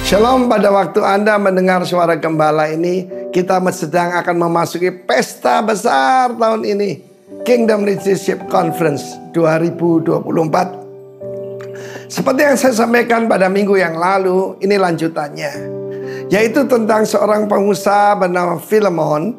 Shalom, pada waktu Anda mendengar suara gembala ini, kita sedang akan memasuki pesta besar tahun ini, Kingdom Leadership Conference 2024. Seperti yang saya sampaikan pada minggu yang lalu, ini lanjutannya, yaitu tentang seorang pengusaha bernama Philemon.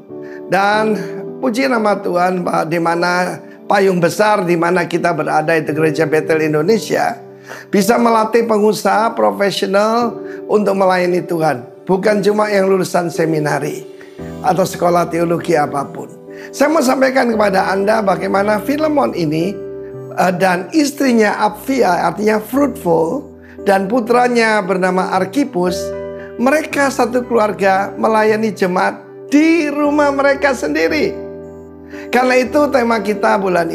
Dan puji nama Tuhan, di mana payung besar di mana kita berada, itu Gereja Bethel Indonesia, bisa melatih pengusaha profesional untuk melayani Tuhan. Bukan cuma yang lulusan seminari atau sekolah teologi apapun. Saya mau sampaikan kepada Anda bagaimana Philemon ini dan istrinya Apphia, artinya fruitful, dan putranya bernama Archippus, mereka satu keluarga melayani jemaat di rumah mereka sendiri. Karena itu tema kita bulan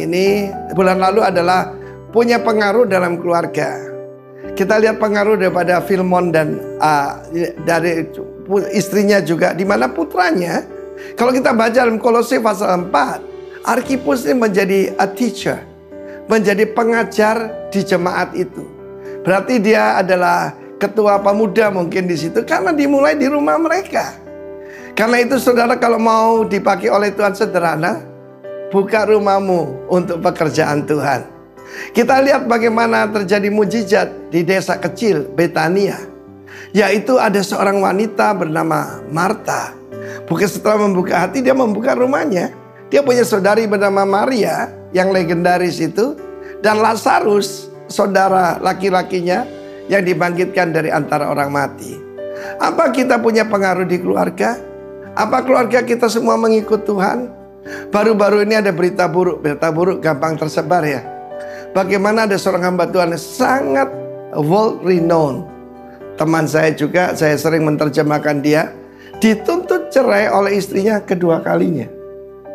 lalu adalah punya pengaruh dalam keluarga. Kita lihat pengaruh daripada Philemon dan dari istrinya juga, di mana putranya, kalau kita baca dalam Kolose pasal 4, Archippus ini menjadi a teacher, menjadi pengajar di jemaat itu. Berarti dia adalah ketua pemuda mungkin di situ, karena dimulai di rumah mereka. Karena itu saudara, kalau mau dipakai oleh Tuhan sederhana, buka rumahmu untuk pekerjaan Tuhan. Kita lihat bagaimana terjadi mujizat di desa kecil Betania, yaitu ada seorang wanita bernama Marta. Bukan setelah membuka hati, dia membuka rumahnya. Dia punya saudari bernama Maria yang legendaris itu, dan Lazarus, saudara laki-lakinya yang dibangkitkan dari antara orang mati. Apa kita punya pengaruh di keluarga? Apa keluarga kita semua mengikut Tuhan? Baru-baru ini ada berita buruk gampang tersebar ya. Bagaimana ada seorang hamba Tuhan yang sangat world renowned, teman saya juga, saya sering menerjemahkan dia, dituntut cerai oleh istrinya kedua kalinya.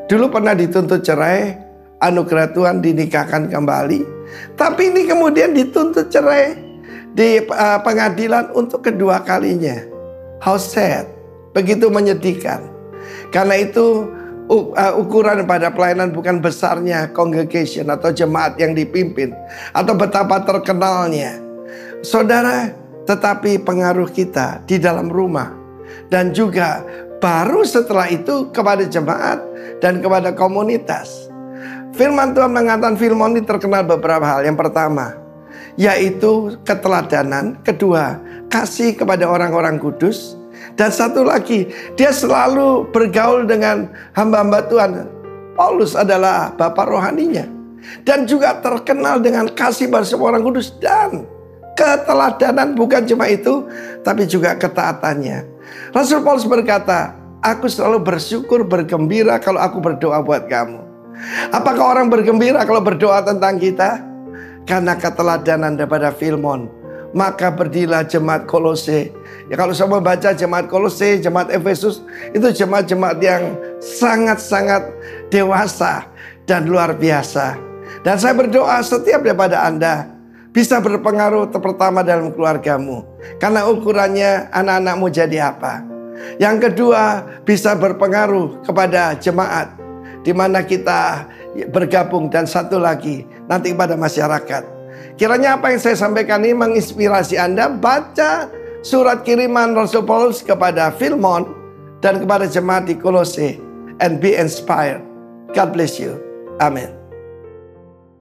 Dulu pernah dituntut cerai, anugerah Tuhan dinikahkan kembali. Tapi ini kemudian dituntut cerai di pengadilan untuk kedua kalinya. How sad, begitu menyedihkan. Karena itu ukuran pada pelayanan bukan besarnya congregation atau jemaat yang dipimpin, atau betapa terkenalnya saudara, tetapi pengaruh kita di dalam rumah. Dan juga baru setelah itu kepada jemaat dan kepada komunitas. Firman Tuhan mengatakan Philemon ini terkenal beberapa hal. Yang pertama, yaitu keteladanan. Kedua, kasih kepada orang-orang kudus. Dan satu lagi, dia selalu bergaul dengan hamba-hamba Tuhan. Paulus adalah bapak rohaninya. Dan juga terkenal dengan kasih pada semua orang kudus. Dan keteladanan, bukan cuma itu, tapi juga ketaatannya. Rasul Paulus berkata, aku selalu bersyukur, bergembira kalau aku berdoa buat kamu. Apakah orang bergembira kalau berdoa tentang kita? Karena keteladanan daripada Philemon, maka berdirilah jemaat Kolose. Ya, kalau saya membaca jemaat Kolose, jemaat Efesus, itu jemaat-jemaat yang sangat-sangat dewasa dan luar biasa. Dan saya berdoa setiap daripada Anda bisa berpengaruh pertama dalam keluargamu, karena ukurannya anak-anakmu jadi apa. Yang kedua, bisa berpengaruh kepada jemaat di mana kita bergabung. Dan satu lagi, nanti kepada masyarakat. Kiranya apa yang saya sampaikan ini menginspirasi Anda. Baca surat kiriman Rasul Paulus kepada Philemon dan kepada jemaat di Kolose, and be inspired. God bless you. Amen.